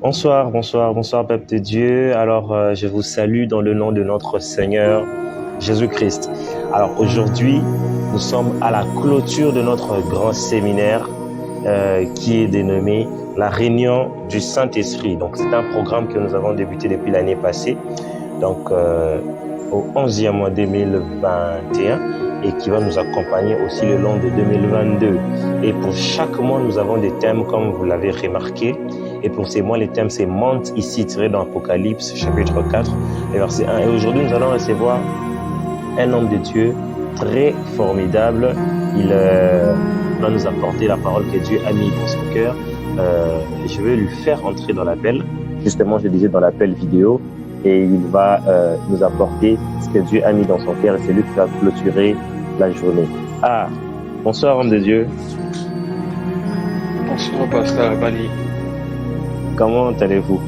Bonsoir, bonsoir, bonsoir, peuple de Dieu. Alors, je vous salue dans le nom de notre Seigneur Jésus-Christ. Alors, aujourd'hui, nous sommes à la clôture de notre grand séminaire qui est dénommé la Réunion du Saint-Esprit. Donc, c'est un programme que nous avons débuté depuis l'année passée, donc au 11e mois 2021 et qui va nous accompagner aussi le long de 2022. Et pour chaque mois, nous avons des thèmes, comme vous l'avez remarqué. Et pour ces mois, les thèmes, c'est monte ici, tiré dans Apocalypse, chapitre 4, et verset 1. Et aujourd'hui, nous allons recevoir un homme de Dieu très formidable. Il va nous apporter la parole que Dieu a mis dans son cœur. Je vais lui faire entrer dans l'appel. Justement, je disais dans l'appel vidéo. Et il va nous apporter ce que Dieu a mis dans son cœur. Et c'est lui qui va clôturer la journée. Ah, bonsoir, homme de Dieu. Bonsoir, pasteur Abani. Comment allez-vous?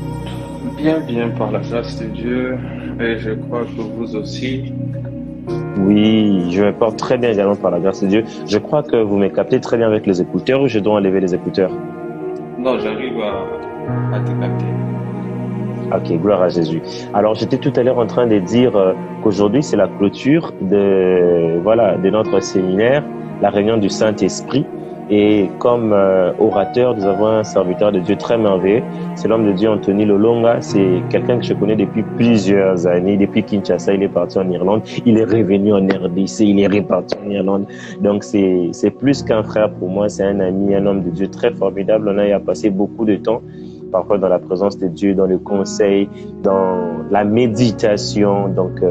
Bien, bien, par la grâce de Dieu, et je crois que vous aussi. Oui, je me porte très bien également par la grâce de Dieu. Je crois que vous me captez très bien avec les écouteurs ou je dois enlever les écouteurs? Non, j'arrive à te capter. Ok, gloire à Jésus. Alors, j'étais tout à l'heure en train de dire qu'aujourd'hui, c'est la clôture de notre séminaire, la réunion du Saint-Esprit. Et comme orateur, nous avons un serviteur de Dieu très merveilleux. C'est l'homme de Dieu Anthony Lolonga. C'est quelqu'un que je connais depuis plusieurs années. Depuis Kinshasa, il est parti en Irlande. Il est revenu en RDC. Il est reparti en Irlande. Donc, c'est plus qu'un frère pour moi. C'est un ami, un homme de Dieu très formidable. On a passé beaucoup de temps, parfois dans la présence de Dieu, dans le conseil, dans la méditation. Donc,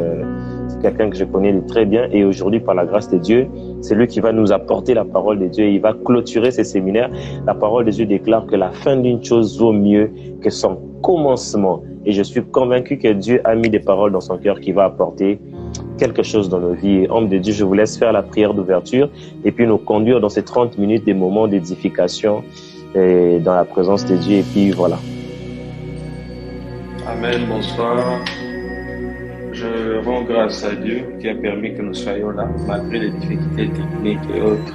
c'est quelqu'un que je connais très bien. Et aujourd'hui, par la grâce de Dieu, c'est lui qui va nous apporter la parole de Dieu et il va clôturer ces séminaires. La parole de Dieu déclare que la fin d'une chose vaut mieux que son commencement. Et je suis convaincu que Dieu a mis des paroles dans son cœur qui va apporter quelque chose dans nos vies. Et homme de Dieu, je vous laisse faire la prière d'ouverture et puis nous conduire dans ces 30 minutes des moments d'édification et dans la présence de Dieu. Et puis voilà. Amen, bonsoir. Je rends grâce à Dieu qui a permis que nous soyons là, malgré les difficultés techniques et autres.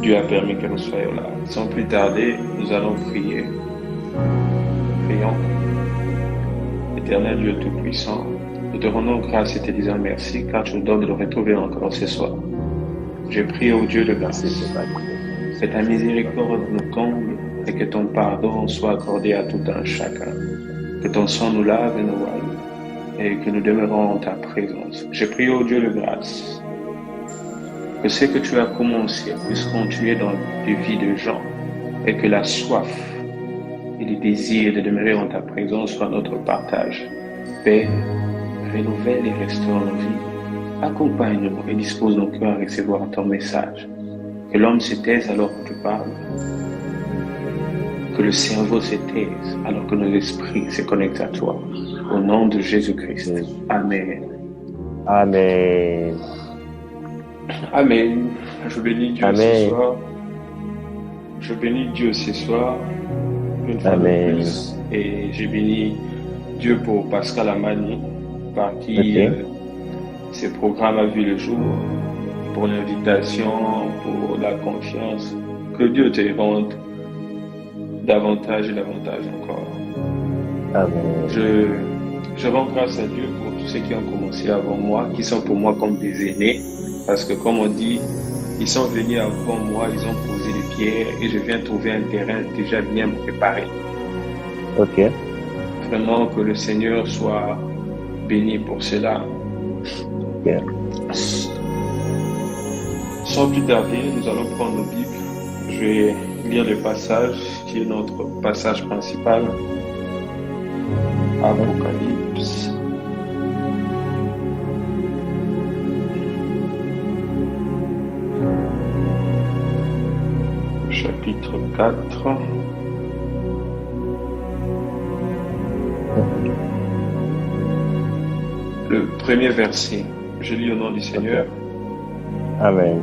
Dieu a permis que nous soyons là. Sans plus tarder, nous allons prier. Prions. Éternel Dieu Tout-Puissant, nous te rendons grâce et te disons merci car tu nous donnes de nous retrouver encore ce soir. Je prie au Dieu de grâce que ta miséricorde nous comble et que ton pardon soit accordé à tout un chacun. Que ton sang nous lave et nous voile et que nous demeurons en ta présence. Je prie au Dieu de grâce que ce que tu as commencé puisse continuer dans les vies de gens et que la soif et le désir de demeurer en ta présence soit notre partage. Père, renouvelle et restaure nos vies. Accompagne-nous et dispose nos cœurs à recevoir ton message. Que l'homme se taise alors que tu parles. Que le cerveau se taise alors que nos esprits se connectent à toi. Au nom de Jésus-Christ. Amen. Amen. Amen. Je bénis Dieu Amen. ce soir. Je bénis Dieu ce soir. Une fois Amen. de plus. Et j'ai béni Dieu pour Pascal Amani, par qui ce programme a vu le jour, pour l'invitation, pour la confiance. Que Dieu te rende davantage et davantage encore. Amen. Je rends grâce à Dieu pour tous ceux qui ont commencé avant moi, qui sont pour moi comme des aînés, parce que comme on dit, ils sont venus avant moi, ils ont posé les pierres et je viens trouver un terrain déjà bien préparé. Ok. Vraiment que le Seigneur soit béni pour cela. Ok. Sans plus tarder, nous allons prendre nos Bibles. Je vais lire le passage qui est notre passage principal. Apocalypse. Chapitre 4. Le premier verset. Je lis au nom du Seigneur. Amen.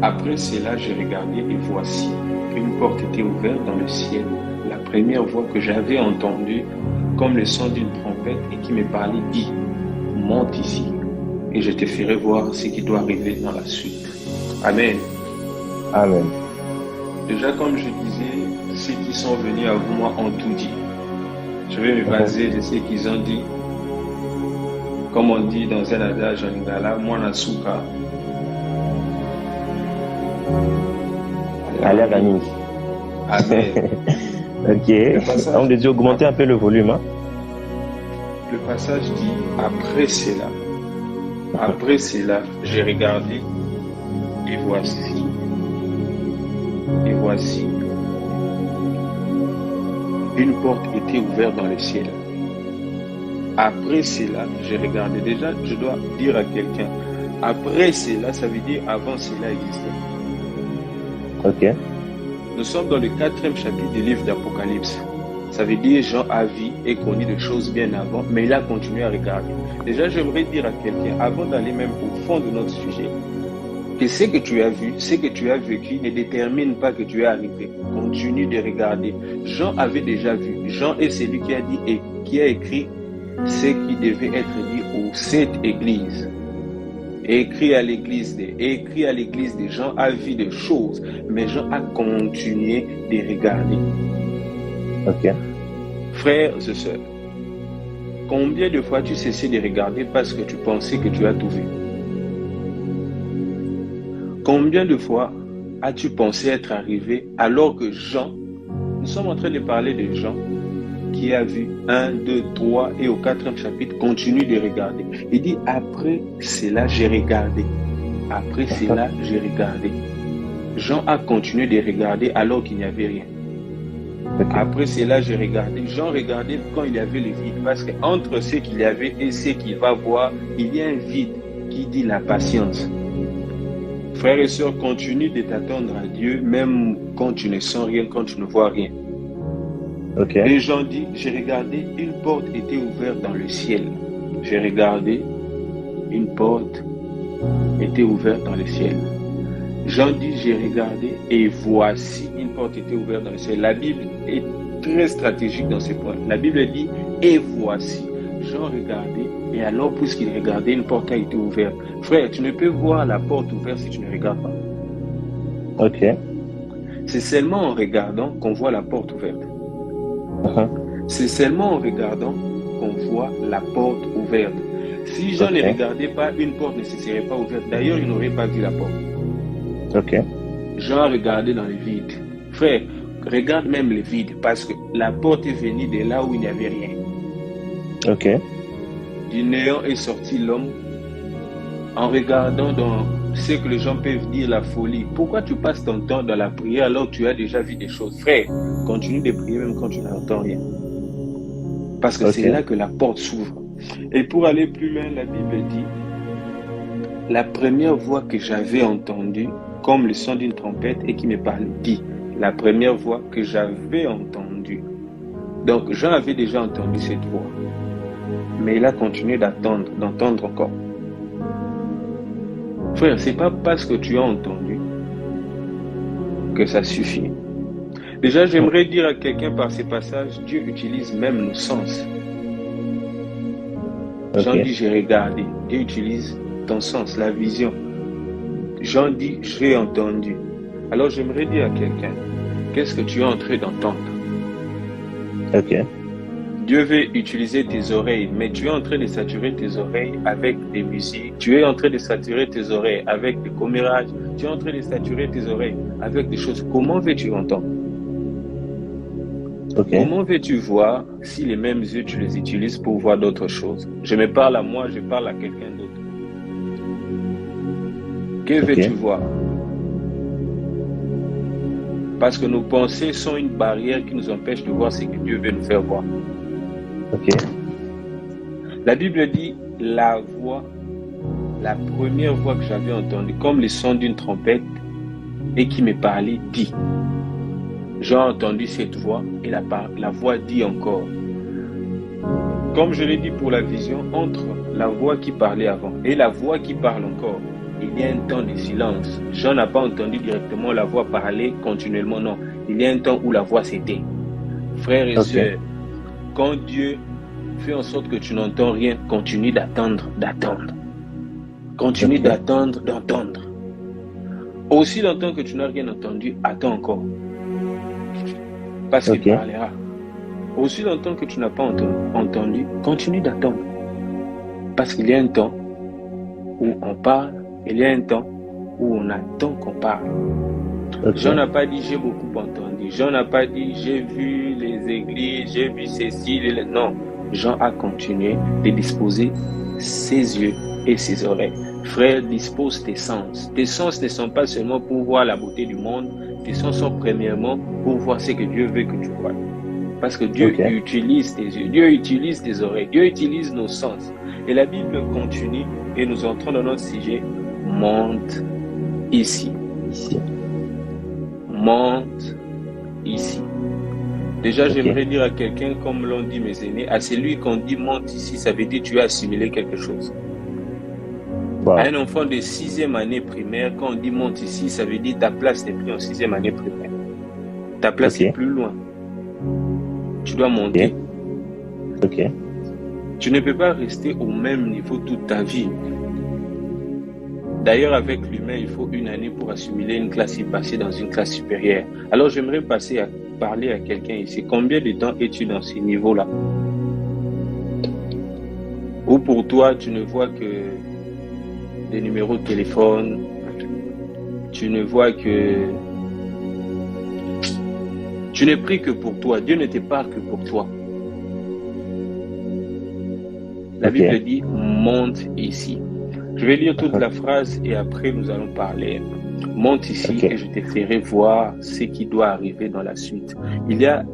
Après cela, j'ai regardé et voici qu'une porte était ouverte dans le ciel. La première voix que j'avais entendue, comme le son d'une trompette et qui me parlait, dit « Monte ici, et je te ferai voir ce qui doit arriver dans la suite. » Amen. Amen. Déjà, comme je disais, ceux qui sont venus avant moi ont tout dit. Je vais me baser de ce qu'ils ont dit. Comme on dit dans un adage en lingala, mwana suka. Allez, Amen. Amen. Ok. On dit augmenter un peu le volume. Hein? Le passage dit, après cela, j'ai regardé et voici, une porte était ouverte dans le ciel. Après cela, j'ai regardé. Déjà, je dois dire à quelqu'un, après cela, ça veut dire avant cela existait. Ok. Nous sommes dans le 4e chapitre du livre d'Apocalypse. Ça veut dire Jean a vu et connu des choses bien avant, mais il a continué à regarder. Déjà, j'aimerais dire à quelqu'un, avant d'aller même au fond de notre sujet, que ce que tu as vu, ce que tu as vécu ne détermine pas que tu es arrivé. Continue de regarder. Jean avait déjà vu. Jean est celui qui a dit et qui a écrit ce qui devait être dit aux 7 églises. Écrit à l'église des Jean a vu des choses, mais Jean a continué de regarder. Ok. Frères et sœurs, combien de fois tu cessais de regarder parce que tu pensais que tu as tout vu? Combien de fois as-tu pensé être arrivé alors que Jean, nous sommes en train de parler de Jean qui a vu 1, 2, 3 et au 4e chapitre, continue de regarder. Il dit, après cela, j'ai regardé. Après cela, j'ai regardé. Jean a continué de regarder alors qu'il n'y avait rien. Okay. Après cela, j'ai regardé. Jean regardait quand il y avait le vide, parce qu'entre ce qu'il y avait et ce qu'il va voir, il y a un vide qui dit la patience. Frères et sœurs, continue de t'attendre à Dieu, même quand tu ne sens rien, quand tu ne vois rien. Okay. Et Jean dit, j'ai regardé, une porte était ouverte dans le ciel. J'ai regardé, une porte était ouverte dans le ciel. Jean dit, j'ai regardé et voici, une porte était ouverte dans le ciel. La Bible est très stratégique dans ce point. La Bible dit, et voici. Jean regardait et alors, puisqu'il regardait, une porte a été ouverte. Frère, tu ne peux voir la porte ouverte si tu ne regardes pas. Ok. C'est seulement en regardant qu'on voit la porte ouverte. C'est seulement en regardant qu'on voit la porte ouverte. Si Jean ne regardait pas, une porte ne se serait pas ouverte. D'ailleurs, il n'aurait pas vu la porte. Ok. Jean a regardé dans le vide. Frère, regarde même le vide parce que la porte est venue de là où il n'y avait rien. Ok. Du néant est sorti l'homme en regardant dans ce que les gens peuvent dire la folie. Pourquoi tu passes ton temps dans la prière alors que tu as déjà vu des choses? Frère, continue de prier même quand tu n'entends rien. Parce que c'est là que la porte s'ouvre. Et pour aller plus loin, la Bible dit, la première voix que j'avais entendue, comme le son d'une trompette et qui me parlait, dit, la première voix que j'avais entendue. Donc, Jean avait déjà entendu cette voix. Mais il a continué d'entendre encore. Frère, c'est pas parce que tu as entendu que ça suffit. Déjà, j'aimerais dire à quelqu'un par ces passages, Dieu utilise même nos sens. Jean dit, j'ai regardé. Dieu utilise ton sens, la vision. Jean dit, j'ai entendu. Alors, j'aimerais dire à quelqu'un, qu'est-ce que tu es en train d'entendre? Ok. Dieu veut utiliser tes oreilles, mais tu es en train de saturer tes oreilles avec des musiques. Tu es en train de saturer tes oreilles avec des commérages. Tu es en train de saturer tes oreilles avec des choses. Comment veux-tu entendre? Comment veux-tu voir si les mêmes yeux, tu les utilises pour voir d'autres choses? Je me parle à moi, je parle à quelqu'un d'autre. Que veux-tu voir? Parce que nos pensées sont une barrière qui nous empêche de voir ce que Dieu veut nous faire voir. La Bible dit, la première voix que j'avais entendue, comme le son d'une trompette, et qui me parlait, dit. J'ai entendu cette voix, et la voix dit encore. Comme je l'ai dit pour la vision, entre la voix qui parlait avant et la voix qui parle encore, il y a un temps de silence. Jean n'a pas entendu directement la voix parler continuellement, non. Il y a un temps où la voix s'était. Frères et sœurs, quand Dieu fait en sorte que tu n'entends rien, continue d'attendre. Continue d'attendre, d'entendre. Aussi longtemps que tu n'as rien entendu, attends encore. Parce qu'il parlera. Aussi longtemps que tu n'as pas entendu, continue d'attendre. Parce qu'il y a un temps où on parle, il y a un temps où on attend qu'on parle. Jean n'a pas dit j'ai beaucoup entendu. Jean n'a pas dit j'ai vu les églises, j'ai vu ceci. Non, Jean a continué de disposer ses yeux et ses oreilles. Frère, dispose tes sens. Tes sens ne sont pas seulement pour voir la beauté du monde. Tes sens sont premièrement pour voir ce que Dieu veut que tu vois. Parce que Dieu utilise tes yeux, Dieu utilise tes oreilles, Dieu utilise nos sens. Et la Bible continue et nous entrons dans notre sujet. Monte ici. Monte ici. Déjà, j'aimerais dire à quelqu'un, comme l'ont dit mes aînés, à celui qu'on dit monte ici, ça veut dire que tu as assimilé quelque chose. Wow. À un enfant de 6e année primaire, quand on dit monte ici, ça veut dire ta place n'est plus en 6e année primaire. Ta place est plus loin. Tu dois monter. Tu ne peux pas rester au même niveau toute ta vie. D'ailleurs, avec l'humain, il faut une année pour assimiler une classe et passer dans une classe supérieure. Alors, j'aimerais parler à quelqu'un ici. Combien de temps es-tu dans ce niveau-là? Ou pour toi, tu ne vois que des numéros de téléphone, tu ne vois que... Tu n'es pris que pour toi. Dieu ne te parle que pour toi. La Bible dit, monte ici. Je vais lire toute la phrase et après nous allons parler. Monte ici et je te ferai voir ce qui doit arriver dans la suite. Il y a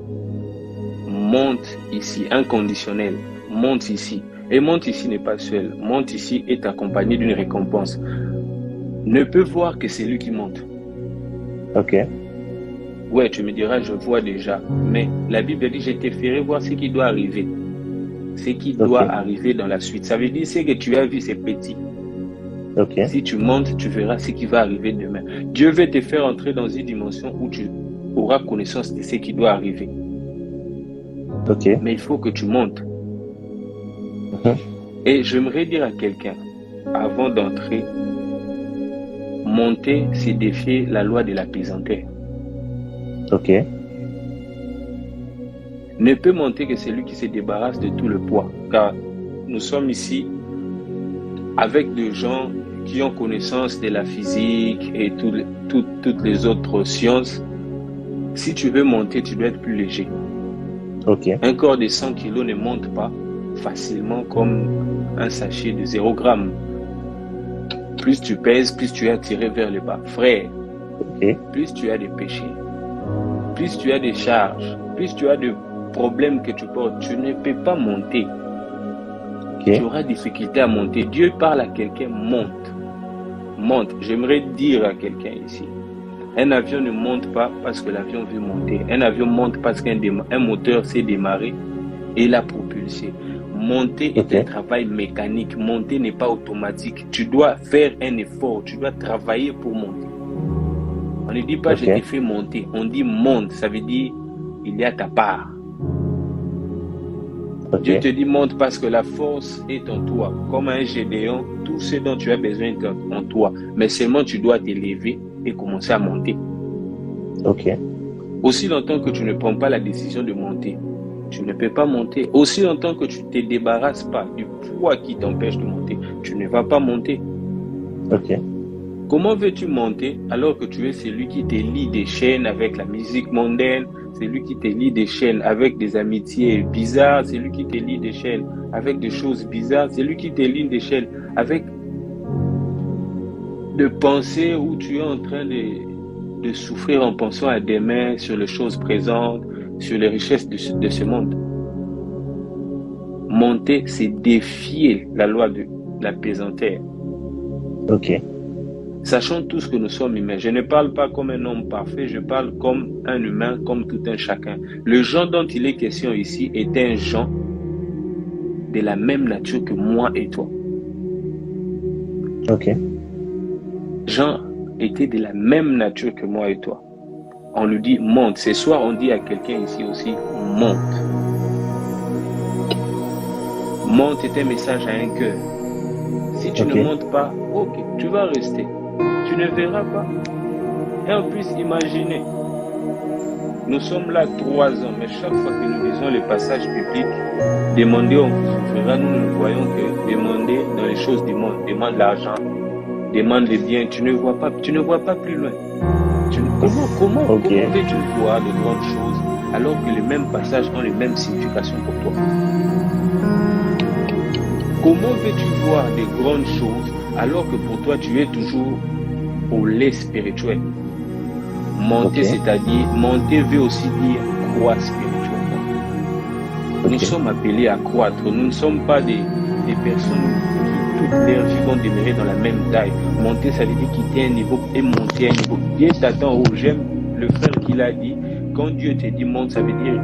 monte ici, inconditionnel. Monte ici. Et monte ici n'est pas seul. Monte ici est accompagné d'une récompense. Ne peut voir que c'est lui qui monte. Ouais, tu me diras, je vois déjà. Mais la Bible dit, je te ferai voir ce qui doit arriver. Ce qui doit arriver dans la suite. Ça veut dire, ce que tu as vu, c'est petit. Si tu montes, tu verras ce qui va arriver demain. Dieu veut te faire entrer dans une dimension où tu auras connaissance de ce qui doit arriver. Mais il faut que tu montes. Et j'aimerais dire à quelqu'un, avant d'entrer, monter, c'est défier la loi de la pesanteur. Ne peut monter que celui qui se débarrasse de tout le poids. Car nous sommes ici avec des gens qui ont connaissance de la physique et toutes les autres sciences. Si tu veux monter, tu dois être plus léger. Un corps de 100 kg ne monte pas facilement comme un sachet de 0 gramme. Plus tu pèses, plus tu es attiré vers le bas. Frère, plus tu as des péchés, plus tu as des charges, plus tu as des problèmes que tu portes, tu ne peux pas monter. Tu auras difficulté à monter. Dieu parle à quelqu'un, monte. Monte. J'aimerais dire à quelqu'un ici, un avion ne monte pas parce que l'avion veut monter. Un avion monte parce qu'un moteur s'est démarré et l'a propulsé. Monter est un travail mécanique. Monter n'est pas automatique. Tu dois faire un effort. Tu dois travailler pour monter. On ne dit pas je t'ai fait monter. On dit monte. Ça veut dire il y a ta part. Dieu te dit monte parce que la force est en toi. Comme un Gédéon, tout ce dont tu as besoin est en toi. Mais seulement tu dois t'élever et commencer à monter. Aussi longtemps que tu ne prends pas la décision de monter, tu ne peux pas monter. Aussi longtemps que tu ne te débarrasses pas du poids qui t'empêche de monter, tu ne vas pas monter. Comment veux-tu monter alors que tu es celui qui te lie des chaînes avec la musique mondaine, celui qui te lie des chaînes avec des amitiés bizarres, celui qui te lie des chaînes avec des choses bizarres, celui qui te lie des chaînes avec de pensées où tu es en train de souffrir en pensant à demain, sur les choses présentes, sur les richesses de ce monde. Monter, c'est défier la loi de la pesanteur. Sachant tous que nous sommes humains. Je ne parle pas comme un homme parfait, je parle comme un humain, comme tout un chacun. Le Jean dont il est question ici est un Jean de la même nature que moi et toi. Jean était de la même nature que moi et toi. On lui dit monte. Ce soir, on dit à quelqu'un ici aussi monte. Monte est un message à un cœur. Si tu ne montes pas, ok, tu vas rester. Tu ne verras pas. Et en plus, imaginez, nous sommes là 3 ans, mais chaque fois que nous lisons les passages bibliques, demander on vous souffrira, nous ne voyons que demander dans les choses du monde, demande l'argent, demande les biens, tu ne vois pas plus loin. Comment veux-tu voir de grandes choses alors que les mêmes passages ont les mêmes significations pour toi? Comment veux-tu voir des grandes choses alors que pour toi tu es toujours au lait spirituel? Monter, c'est-à-dire, monter veut aussi dire croître spirituellement. Nous sommes appelés à croître. Nous ne sommes pas des personnes qui toute leur vie vont demeurer dans la même taille. Monter, ça veut dire quitter un niveau et monter un niveau. Dieu t'attend haut. J'aime le frère qui l'a dit. Quand Dieu te dit monte, ça veut dire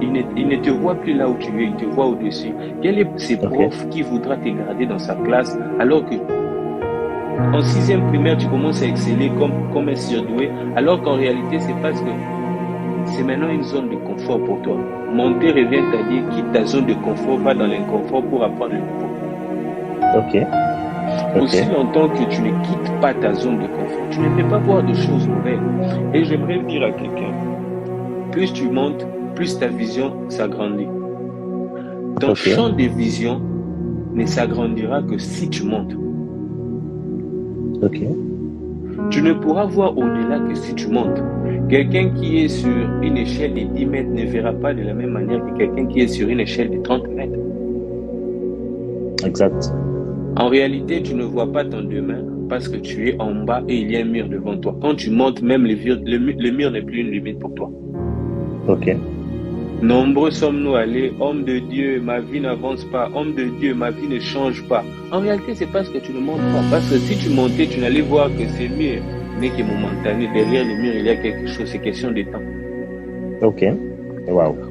il ne te voit plus là où tu es, il te voit au-dessus. Quel est ce prof qui voudra te garder dans sa classe alors que en 6e primaire, tu commences à exceller comme un surdoué, alors qu'en réalité, c'est parce que c'est maintenant une zone de confort pour toi. Monter revient à dire quitte ta zone de confort, va dans l'inconfort pour apprendre le nouveau. Aussi longtemps que tu ne quittes pas ta zone de confort, tu ne peux pas voir de choses nouvelles. Et j'aimerais dire à quelqu'un, plus tu montes, plus ta vision s'agrandit. Ton champ de vision ne s'agrandira que si tu montes. Tu ne pourras voir au-delà que si tu montes. Quelqu'un qui est sur une échelle de 10 mètres ne verra pas de la même manière que quelqu'un qui est sur une échelle de 30 mètres. Exact. En réalité, tu ne vois pas ton demain parce que tu es en bas et il y a un mur devant toi. Quand tu montes, même le mur n'est plus une limite pour toi. Nombreux sommes-nous allés, homme de Dieu, ma vie n'avance pas, homme de Dieu, ma vie ne change pas. En réalité, c'est parce que tu ne montes pas. Parce que si tu montais, tu n'allais voir que ces murs n'est que momentané. Derrière les murs, il y a quelque chose, c'est question de temps.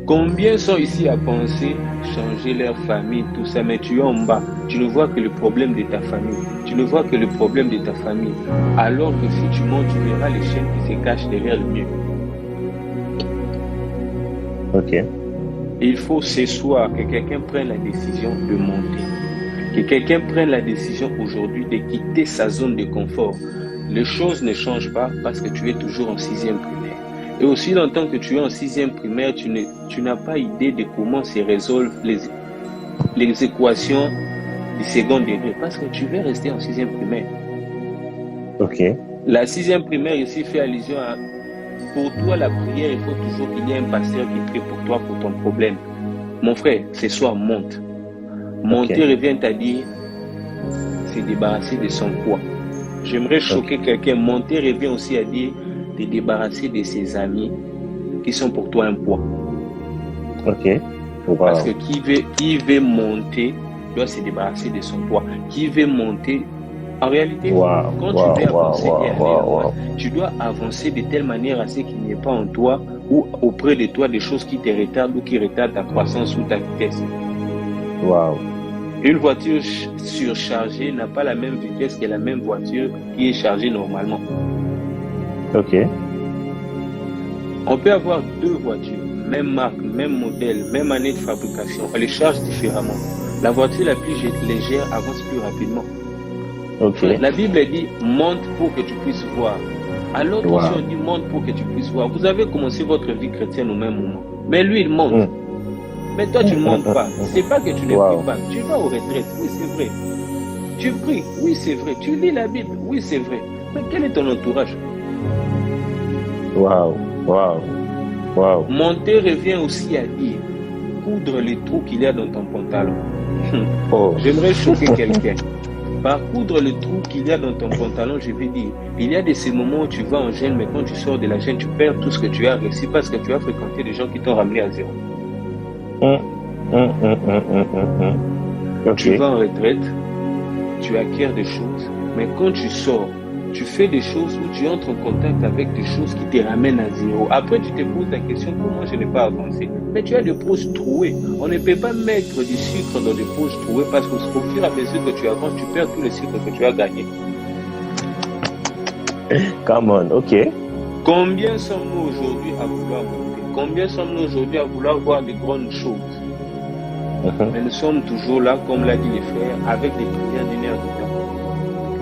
Combien sont ici à penser changer leur famille, tout ça, mais tu es en bas. Tu ne vois que le problème de ta famille. Tu ne vois que le problème de ta famille. Alors que si tu montes, tu verras les chaînes qui se cachent derrière le mur. Il faut ce soir que quelqu'un prenne la décision de monter. Que quelqu'un prenne la décision aujourd'hui de quitter sa zone de confort. Les choses ne changent pas parce que tu es toujours en 6e primaire. Et aussi longtemps que tu es en 6e primaire, tu n'as pas idée de comment se résolvent les équations du second degré parce que tu veux rester en 6e primaire. La 6e primaire ici fait allusion à pour toi, la prière, il faut toujours qu'il y ait un pasteur qui prie pour toi, pour ton problème. Mon frère, ce soir, monte. Monter revient à dire, se débarrasser de son poids. J'aimerais choquer quelqu'un. Monter revient aussi à dire, te débarrasser de ses amis qui sont pour toi un poids. Parce que qui veut monter doit se débarrasser de son poids. Qui veut monter, en réalité, quand tu veux avancer, tu dois avancer de telle manière à ce qu'il n'y ait pas en toi ou auprès de toi des choses qui te retardent ou qui retardent ta croissance ou ta vitesse. Une voiture surchargée n'a pas la même vitesse que la même voiture qui est chargée normalement. On peut avoir 2 voitures, même marque, même modèle, même année de fabrication. On les charge différemment. La voiture la plus légère avance plus rapidement. La Bible dit monte pour que tu puisses voir. Alors aussi on dit monte pour que tu puisses voir. Vous avez commencé votre vie chrétienne au même moment. Mais lui il monte. Mais toi tu ne montes pas. C'est pas que tu ne pries pas. Tu vas aux retraites, oui c'est vrai. Tu pries, oui c'est vrai. Tu lis la Bible, oui c'est vrai. Mais quel est ton entourage? Monter revient aussi à dire coudre les trous qu'il y a dans ton pantalon. J'aimerais choquer quelqu'un. Par coudre le trou qu'il y a dans ton pantalon, je vais dire, il y a de ces moments où tu vas en gêne, mais quand tu sors de la gêne, tu perds tout ce que tu as réussi parce que tu as fréquenté des gens qui t'ont ramené à zéro. Tu vas en retraite, tu acquiers des choses, mais quand tu sors, tu fais des choses où tu entres en contact avec des choses qui te ramènent à zéro. Après, tu te poses la question, comment je n'ai pas avancé? Mais tu as des poches trouées. On ne peut pas mettre du sucre dans des poches trouées parce qu'au fur et à mesure que tu avances, tu perds tout le sucre que tu as gagné. Come on, Combien sommes-nous aujourd'hui à vouloir monter? Combien sommes-nous aujourd'hui à vouloir voir de grandes choses? Mais nous sommes toujours là, comme l'a dit les frères, avec des prières d'1 heure de temps.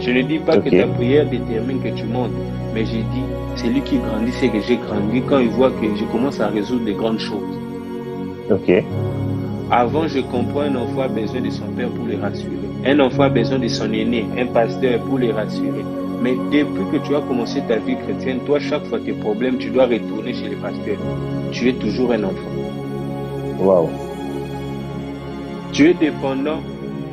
Je ne dis pas que ta prière détermine que tu montes, Mais j'ai dit, c'est lui qui grandit, c'est que j'ai grandi quand il voit que je commence à résoudre des grandes choses. Ok. Avant, je comprends un enfant a besoin de son père pour le rassurer. Un enfant a besoin de son aîné, un pasteur pour le rassurer. Mais depuis que tu as commencé ta vie chrétienne, toi, chaque fois tes problèmes, tu dois retourner chez le pasteur. Tu es toujours un enfant. Wow. Tu es dépendant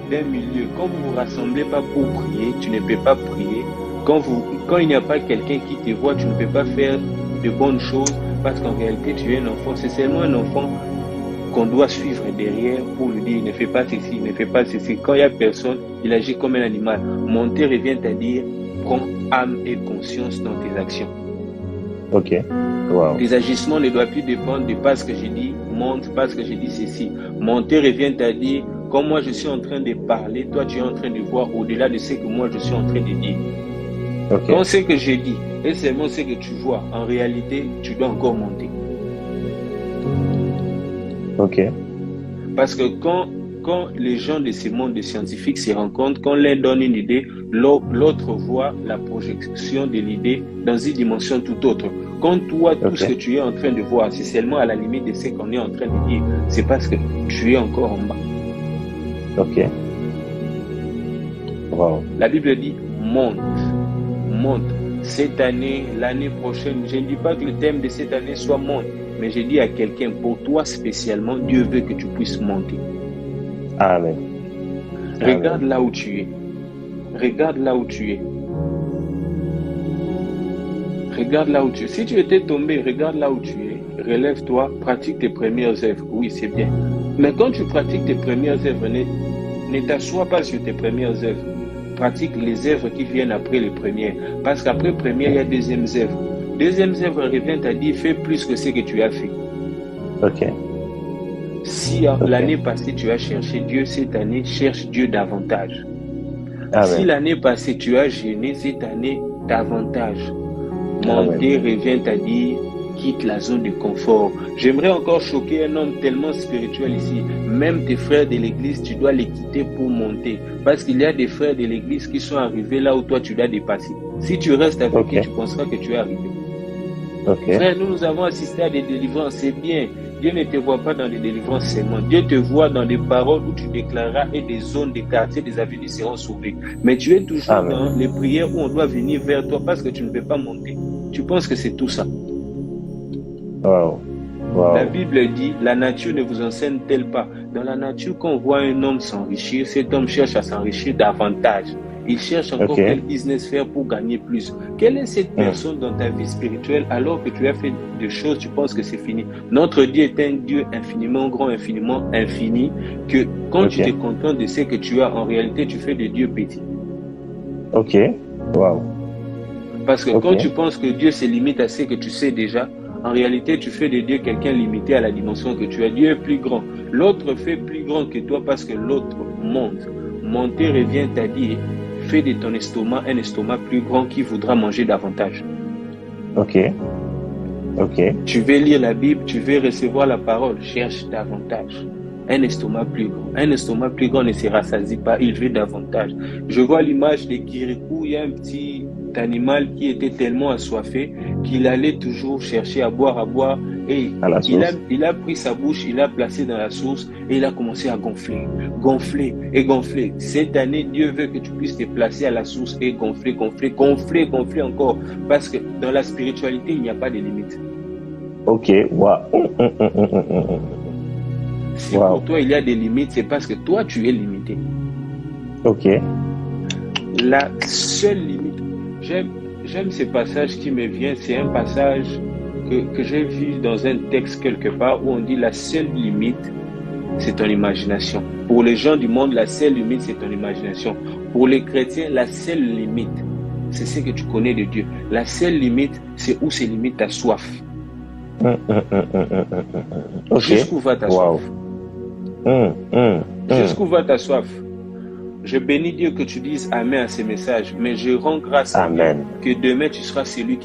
d'un milieu. Quand vous ne vous rassemblez pas pour prier, tu ne peux pas prier. Quand il n'y a pas quelqu'un qui te voit, tu ne peux pas faire de bonnes choses parce qu'en réalité, tu es un enfant. C'est seulement un enfant qu'on doit suivre derrière pour lui dire ne fais pas ceci, ne fais pas ceci. Quand il n'y a personne, il agit comme un animal. Monter revient à dire prends âme et conscience dans tes actions. Ok. Wow. Tes agissements ne doivent plus dépendre de pas ce que j'ai dit, monte, pas ce que j'ai dit, ceci. Monter revient à dire comme moi je suis en train de parler, toi tu es en train de voir au-delà de ce que moi je suis en train de dire. Ok. Quand ce que j'ai dit et seulement ce que tu vois, en réalité, tu dois encore monter. Ok. Parce que quand les gens de ce monde de scientifiques se rencontrent, quand l'un donne une idée, l'autre voit la projection de l'idée dans une dimension tout autre. Quand toi, tout ce que tu es en train de voir, c'est seulement à la limite de ce qu'on est en train de dire, c'est parce que tu es encore en bas. Ok. Wow. La Bible dit, monte. Cette année, l'année prochaine, je ne dis pas que le thème de cette année soit monte, mais je dis à quelqu'un, pour toi spécialement, Dieu veut que tu puisses monter. Amen. Regarde là où tu es. Regarde là où tu es. Regarde là où tu es. Si tu étais tombé, regarde là où tu es. Relève-toi, pratique tes premières œuvres. Oui, c'est bien. Mais quand tu pratiques tes premières œuvres, ne t'assois pas sur tes premières œuvres. Pratique les œuvres qui viennent après les premières. Parce qu'après première, il y a deuxième œuvre. Deuxième œuvre revient à dire fais plus que ce que tu as fait. Ok. Si l'année passée tu as cherché Dieu, cette année cherche Dieu davantage. Amen. Si l'année passée tu as jeûné, cette année davantage. Monter revient à dire quitte la zone de confort. J'aimerais encore choquer un homme tellement spirituel ici. Même tes frères de l'église, tu dois les quitter pour monter. Parce qu'il y a des frères de l'église qui sont arrivés là où toi tu dois dépasser. Si tu restes avec eux, tu penseras que tu es arrivé. Frère, nous avons assisté à des délivrances, c'est bien. Dieu ne te voit pas dans les délivrances seulement. Dieu te voit dans des paroles où tu déclareras et des zones, des quartiers, des avenues seront sauvés. Mais tu es toujours dans les prières où on doit venir vers toi parce que tu ne peux pas monter. Tu penses que c'est tout ça. Wow. Wow. La Bible dit, la nature ne vous enseigne-t-elle pas? Dans la nature, quand on voit un homme s'enrichir, cet homme cherche à s'enrichir davantage. Il cherche encore quel business faire pour gagner plus. Quelle est cette personne dans ta vie spirituelle alors que tu as fait des choses, tu penses que c'est fini? Notre Dieu est un Dieu infiniment grand, infiniment infini, que quand tu te contentes de ce que tu as, en réalité, tu fais des dieux petits. Ok. Wow. Parce que quand tu penses que Dieu se limite à ce que tu sais déjà, en réalité, tu fais de Dieu quelqu'un limité à la dimension que tu as. Dieu est plus grand. L'autre fait plus grand que toi parce que l'autre monte. Monter revient à dire, fais de ton estomac un estomac plus grand qui voudra manger davantage. Ok. Tu veux lire la Bible, tu veux recevoir la parole, cherche davantage. Un estomac plus grand. Un estomac plus grand ne se rassasie pas, il veut davantage. Je vois l'image de Kirikou, il y a un petit animal qui était tellement assoiffé qu'il allait toujours chercher à boire et il a pris sa bouche, il l'a placé dans la source et il a commencé à gonfler. Cette année, Dieu veut que tu puisses te placer à la source et gonfler encore parce que dans la spiritualité, il n'y a pas de limite. Ok, wow. Si pour toi il y a des limites, c'est parce que toi tu es limité. Ok. La seule limite, j'aime ce passage qui me vient, c'est un passage que j'ai vu dans un texte quelque part où on dit la seule limite, c'est ton imagination. Pour les gens du monde, la seule limite, c'est ton imagination. Pour les chrétiens, la seule limite, c'est ce que tu connais de Dieu. La seule limite, c'est où se limite ta soif. Jusqu'où va ta soif? Jusqu'où va ta soif? Je bénis Dieu que tu dises Amen à ces messages, mais je rends grâce à Dieu que demain tu seras celui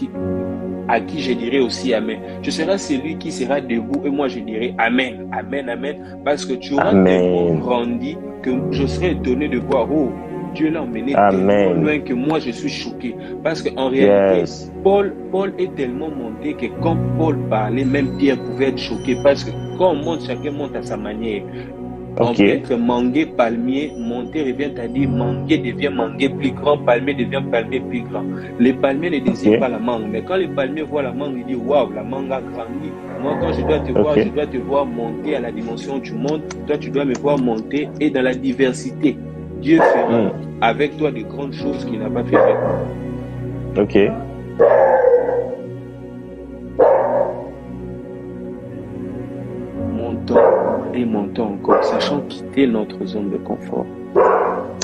à qui je dirai aussi Amen. Tu seras celui qui sera debout et moi je dirai Amen, Amen, Amen, parce que tu auras tellement grandi que je serai étonné de voir, Dieu l'a emmené tellement loin que moi, je suis choqué. Parce qu'en réalité, Paul est tellement monté que quand Paul parlait, même Pierre pouvait être choqué. Parce que quand on monte, chacun monte à sa manière. On peut être mangué, palmier, monter revient à dire mangué devient mangué plus grand, palmier devient palmier plus grand. Les palmiers ne désirent pas la mangue, mais quand les palmiers voient la mangue, ils disent waouh, la mangue a grandi. Moi, quand je dois te voir, je dois te voir monter à la dimension où tu montes. Toi, tu dois me voir monter et dans la diversité. Dieu fera avec toi de grandes choses qu'il n'a pas fait avec moi. Ok. Montons encore, sachant quitter notre zone de confort.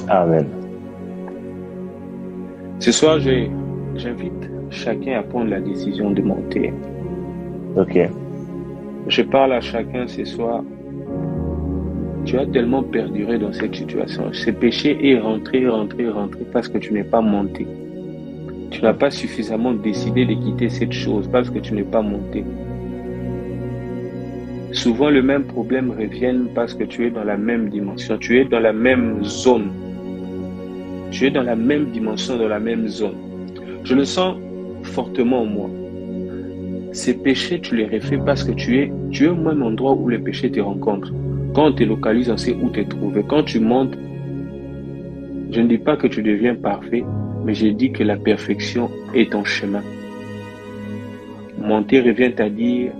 Amen. Ce soir, j'invite chacun à prendre la décision de monter. Ok. Je parle à chacun ce soir. Tu as tellement perduré dans cette situation. Ce péché est rentré parce que tu n'es pas monté. Tu n'as pas suffisamment décidé de quitter cette chose parce que tu n'es pas monté. Souvent, le même problème revient parce que tu es dans la même dimension, tu es dans la même zone. Tu es dans la même dimension, dans la même zone. Je le sens fortement en moi. Ces péchés, tu les refais parce que tu es au même endroit où les péchés te rencontrent. Quand on te localise, on sait où te trouver. Quand tu montes, je ne dis pas que tu deviens parfait, mais je dis que la perfection est ton chemin. Monter revient à dire,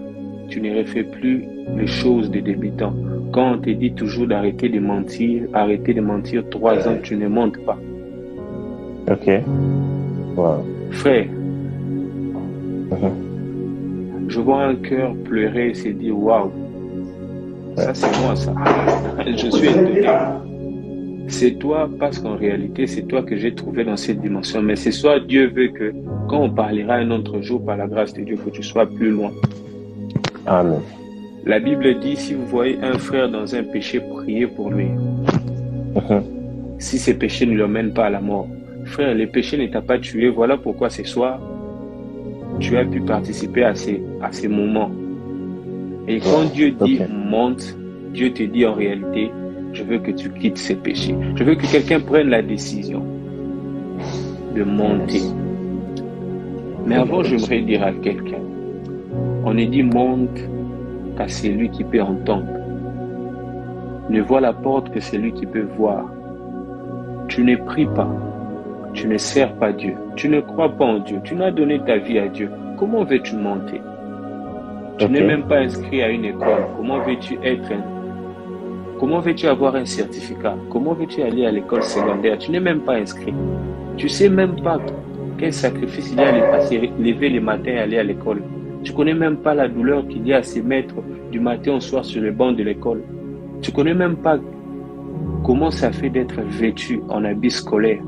tu ne refais plus les choses des débutants. Quand on te dit toujours d'arrêter de mentir 3 ans, tu ne montes pas. Ok. Wow. Frère, je vois un cœur pleurer et se dire, waouh, ça c'est moi ça. Je suis étonné. C'est toi parce qu'en réalité, c'est toi que j'ai trouvé dans cette dimension. Mais ce soir, Dieu veut que quand on parlera un autre jour par la grâce de Dieu, que tu sois plus loin. Amen. La Bible dit, si vous voyez un frère dans un péché, priez pour lui. Si ces péchés ne l'emmènent pas à la mort. Frère, les péchés ne t'ont pas tué. Voilà pourquoi ce soir, tu as pu participer à ces moments. Et quand Dieu dit monte, Dieu te dit en réalité, je veux que tu quittes ces péchés. Je veux que quelqu'un prenne la décision de monter. Mais avant, j'aimerais dire à quelqu'un, on ne dit monte qu'à celui qui peut entendre. Ne vois la porte que celui qui peut voir. Tu ne pries pas. Tu ne sers pas Dieu. Tu ne crois pas en Dieu. Tu n'as donné ta vie à Dieu. Comment veux-tu monter? Tu n'es même pas inscrit à une école. Comment veux-tu avoir un certificat? Comment veux-tu aller à l'école secondaire? Tu n'es même pas inscrit. Tu sais même pas quel sacrifice il y a à se lever le matin et aller à l'école. Tu connais même pas la douleur qu'il y a à se mettre du matin au soir sur les bancs de l'école. Tu connais même pas comment ça fait d'être vêtu en habit scolaire.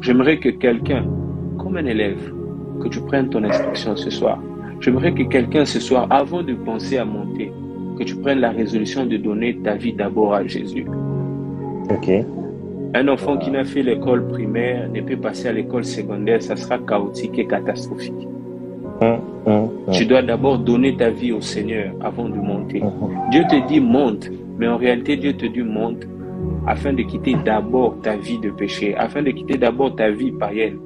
J'aimerais que quelqu'un, comme un élève, que tu prennes ton instruction ce soir. J'aimerais que quelqu'un ce soir, avant de penser à monter, que tu prennes la résolution de donner ta vie d'abord à Jésus. Un enfant qui n'a fait l'école primaire ne peut passer à l'école secondaire, ça sera chaotique et catastrophique. Tu dois d'abord donner ta vie au Seigneur avant de monter. Dieu te dit monte, mais en réalité Dieu te dit monte afin de quitter d'abord ta vie de péché, afin de quitter d'abord ta vie païenne.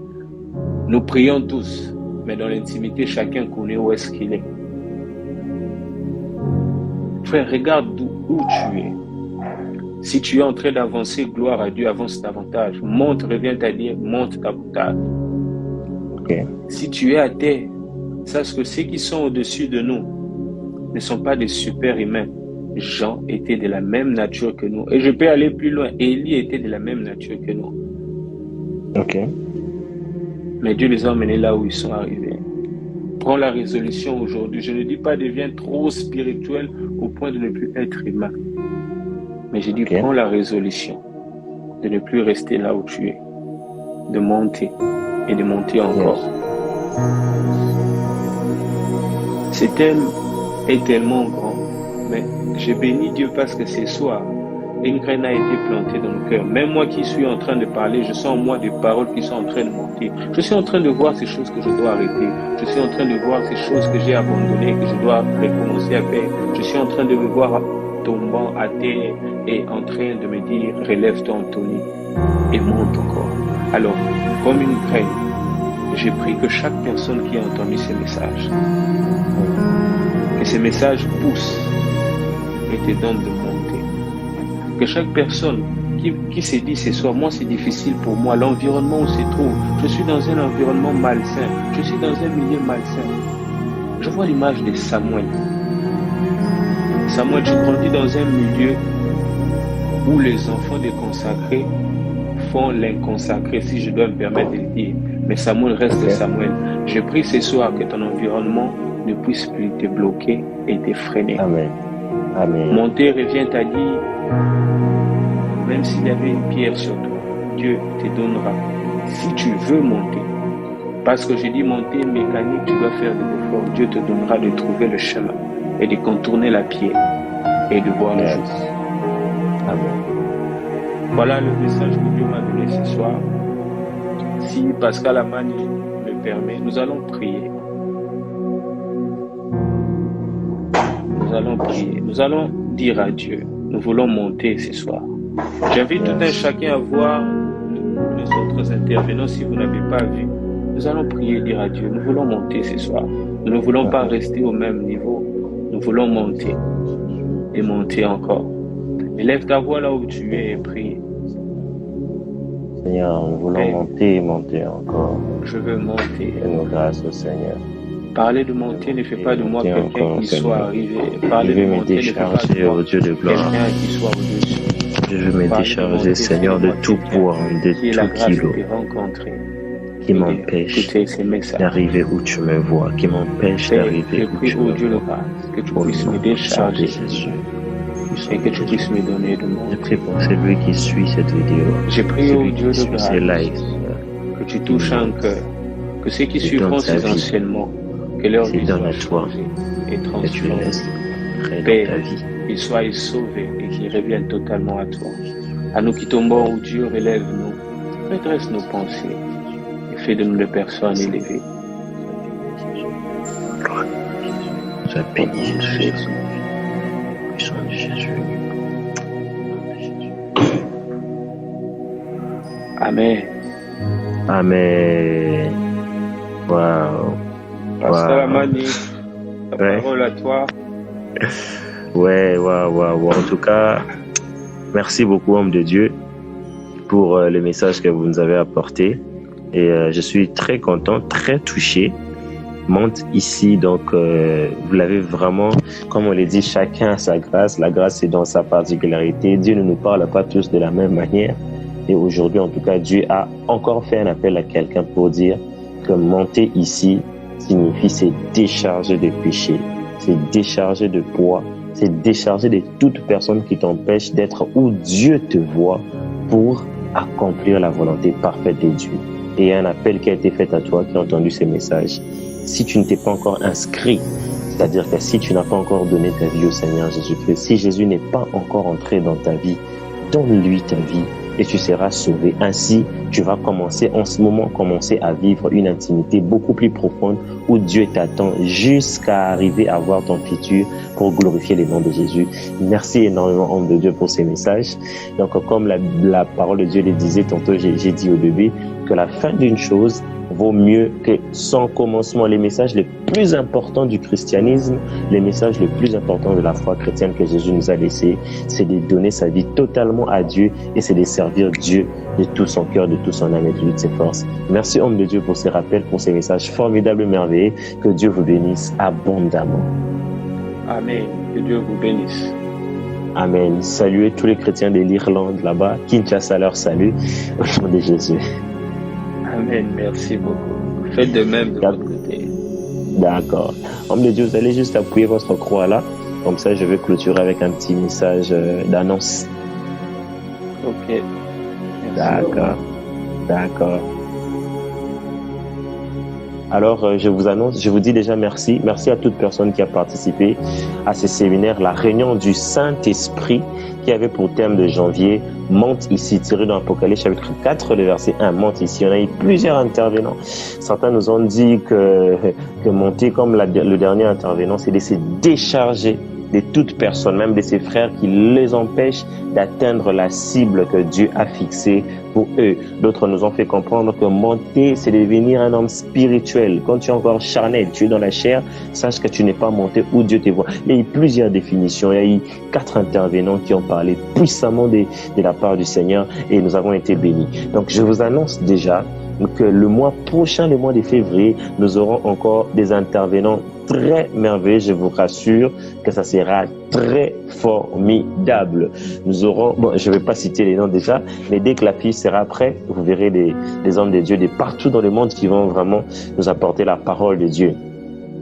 Nous prions tous, mais dans l'intimité, chacun connaît où est-ce qu'il est. Frère, regarde où tu es. Si tu es en train d'avancer, gloire à Dieu, avance davantage. Monte, revient à dire, monte davantage. Si tu es à terre, sache que ceux qui sont au-dessus de nous ne sont pas des super-humains. Jean était de la même nature que nous. Et je peux aller plus loin. Élie était de la même nature que nous. Mais Dieu les a emmenés là où ils sont arrivés. Prends la résolution aujourd'hui. Je ne dis pas deviens trop spirituel au point de ne plus être humain. Mais je dis prends la résolution de ne plus rester là où tu es. De monter et de monter encore. Ce thème est tellement grand. Mais je bénis Dieu parce que ce soir, une graine a été plantée dans le cœur. Même moi qui suis en train de parler, je sens en moi des paroles qui sont en train de monter. Je suis en train de voir ces choses que je dois arrêter. Je suis en train de voir ces choses que j'ai abandonnées, que je dois recommencer à faire. Je suis en train de me voir tombant à terre et en train de me dire, relève-toi Anthony et monte encore. Alors, comme une graine, j'ai pris que chaque personne qui a entendu ces messages, que ces messages poussent et te donnent de monter. Que chaque personne qui se dit ce soir, moi c'est difficile pour moi, l'environnement où se trouve, je suis dans un environnement malsain, je suis dans un milieu malsain. Je vois l'image de Samuel. Samuel, tu grandis dans un milieu où les enfants des consacrés font l'inconsacré, si je dois me permettre de le dire. Mais Samuel reste Samuel. Je prie ce soir que ton environnement ne puisse plus te bloquer et te freiner. Amen. Amen. Monter revient à dire, même s'il y avait une pierre sur toi, Dieu te donnera. Si tu veux monter, parce que je dis monter mécanique, tu dois faire des efforts. Dieu te donnera de trouver le chemin et de contourner la pierre et de voir le jour. Amen. Voilà le message que Dieu m'a donné ce soir. Si Pascal Amani me permet, nous allons prier. Nous allons prier. Nous allons dire à Dieu, nous voulons monter ce soir. J'invite tout un chacun à voir les autres intervenants si vous n'avez pas vu. Nous allons prier et dire à Dieu, nous voulons monter ce soir. Nous ne voulons pas rester au même niveau. Nous voulons monter et monter encore. Élève ta voix là où tu es et prie. Seigneur, nous voulons monter et monter encore. Je veux monter. Fais-nous grâce au Seigneur. Parler de monter ne fait pas de moi quelqu'un qui soit arrivé. Parler de monter ne fait pas de moi quelqu'un qui soit au-dessus. Je veux me décharger, Seigneur, de tout poids, de tout kilo qui m'empêche d'arriver où tu me vois, qui m'empêche d'arriver où tu me vois. Que tu puisses me décharger, Jésus, et que tu puisses me donner de mon. Je prie pour celui qui suit cette vidéo. Je prie au Dieu de grâce que tu touches un cœur, que ceux qui suivront ces enseignements, que leur vie soit changée et transformée. Père, qu'ils soient sauvés et qu'ils reviennent totalement à toi. À nous qui tombons, où Dieu relève-nous, redresse nos pensées et fais de nous des personnes élevées. Sois béni, Jésus. Puissant de Jésus. Amen. Amen. Wow. Pasteur Amani, la parole à toi. Ouais. En tout cas, merci beaucoup, homme de Dieu, pour le message que vous nous avez apporté. Et je suis très content, très touché. Monte ici, donc vous l'avez vraiment, comme on l'a dit, chacun a sa grâce. La grâce est dans sa particularité. Dieu ne nous parle pas tous de la même manière. Et aujourd'hui, en tout cas, Dieu a encore fait un appel à quelqu'un pour dire que monter ici signifie se décharger de péché, se décharger de poids, se décharger de toute personne qui t'empêche d'être où Dieu te voit pour accomplir la volonté parfaite de Dieu. Et il y a un appel qui a été fait à toi qui a entendu ce message. Si tu ne t'es pas encore inscrit, c'est-à-dire que si tu n'as pas encore donné ta vie au Seigneur Jésus-Christ, si Jésus n'est pas encore entré dans ta vie, donne-lui ta vie et tu seras sauvé. Ainsi, tu vas commencer à vivre une intimité beaucoup plus profonde où Dieu t'attend jusqu'à arriver à voir ton futur pour glorifier le nom de Jésus. Merci énormément, homme de Dieu, pour ces messages. Donc, comme la parole de Dieu le disait tantôt, j'ai dit au début que la fin d'une chose vaut mieux que son commencement. Les messages les plus importants du christianisme, les messages les plus importants de la foi chrétienne que Jésus nous a laissés, c'est de donner sa vie totalement à Dieu et c'est de servir Dieu de tout son cœur, de tout son âme et de toutes ses forces. Merci, homme de Dieu, pour ces rappels, pour ces messages formidables et merveilleux. Que Dieu vous bénisse abondamment. Amen. Que Dieu vous bénisse. Amen. Saluez tous les chrétiens de l'Irlande là-bas. Kinshasa leur salue au nom de Jésus. Amen, merci beaucoup. Faites de même de votre côté. D'accord. Homme de Dieu, vous allez juste appuyer votre croix là. Comme ça, je vais clôturer avec un petit message d'annonce. Ok. D'accord. Alors, je vous dis déjà merci. Merci à toute personne qui a participé à ce séminaire, la réunion du Saint-Esprit, qui avait pour thème de janvier, monte ici, tiré dans l'Apocalypse chapitre 4, le verset 1, monte ici. On a eu plusieurs intervenants. Certains nous ont dit que monter comme le dernier intervenant, c'est de se décharger de toute personne, même de ses frères, qui les empêchent d'atteindre la cible que Dieu a fixée pour eux. D'autres nous ont fait comprendre que monter, c'est devenir un homme spirituel. Quand tu es encore charnel, tu es dans la chair, sache que tu n'es pas monté où Dieu te voit. Il y a eu plusieurs définitions. Il y a eu 4 intervenants qui ont parlé puissamment de la part du Seigneur et nous avons été bénis. Donc, je vous annonce déjà que le mois prochain, le mois de février, nous aurons encore des intervenants très merveilleux. Je vous rassure que ça sera très formidable. Nous aurons, bon, je ne vais pas citer les noms déjà, mais dès que la fiche sera prête, vous verrez des hommes de Dieu de partout dans le monde qui vont vraiment nous apporter la parole de Dieu.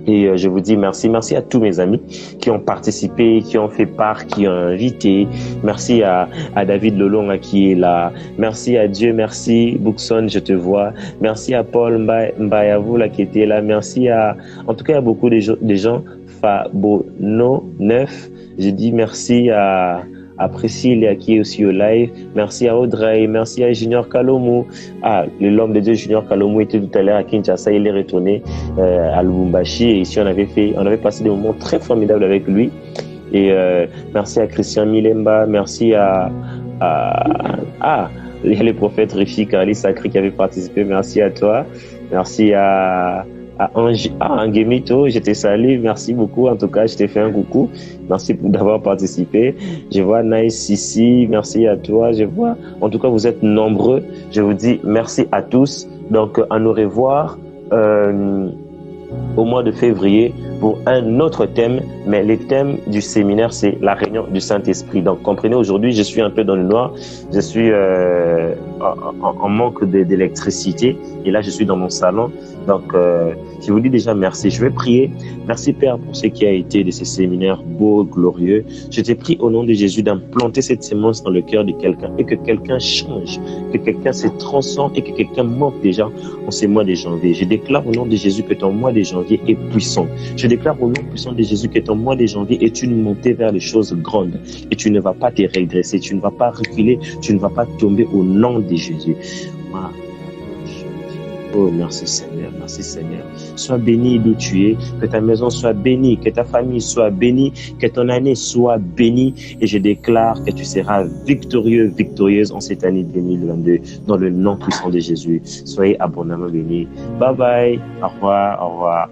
Et je vous dis merci. Merci à tous mes amis qui ont participé, qui ont fait part, qui ont invité. Merci à David Lolonga qui est là. Merci à Dieu. Merci Boukson, je te vois. Merci à Paul Mbayavou là qui était là. Merci en tout cas, à beaucoup de gens. Fabono 9. Je dis merci à Priscille qui est aussi au live. Merci à Audrey. Merci à Junior Kalomu. L'homme de Dieu Junior Kalomu était tout à l'heure à Kinshasa. Il est retourné à Lubumbashi. Et ici, on avait passé des moments très formidables avec lui. Et merci à Christian Milemba. Merci il y a le prophète Rifi Karli Sacré qui avait participé. Merci à toi. Merci à Angemito, je te salue, merci beaucoup. En tout cas, je t'ai fait un coucou. Merci d'avoir participé. Je vois Nice ici, merci à toi. Je vois, en tout cas, vous êtes nombreux. Je vous dis merci à tous. Donc, à nous revoir au mois de février pour un autre thème, mais le thème du séminaire, c'est la réunion du Saint-Esprit. Donc, comprenez, aujourd'hui, je suis un peu dans le noir, je suis en manque d'électricité, et là, je suis dans mon salon. Donc, je vous dis déjà merci. Je vais prier. Merci, Père, pour ce qui a été de ces séminaires beaux, glorieux. Je te prie au nom de Jésus d'implanter cette sémence dans le cœur de quelqu'un et que quelqu'un change, que quelqu'un se transforme et que quelqu'un monte déjà en ces mois de janvier. Je déclare au nom de Jésus que ton mois de janvier est puissant. Je déclare au nom puissant de Jésus que ton mois de janvier est une montée vers les choses grandes et tu ne vas pas te régresser, tu ne vas pas reculer, tu ne vas pas tomber au nom de Jésus. Oh, merci Seigneur, merci Seigneur. Sois béni d'où tu es, que ta maison soit bénie, que ta famille soit bénie, que ton année soit bénie. Et je déclare que tu seras victorieux, victorieuse en cette année 2022, dans le nom puissant de Jésus. Soyez abondamment bénis. Bye bye, au revoir, au revoir.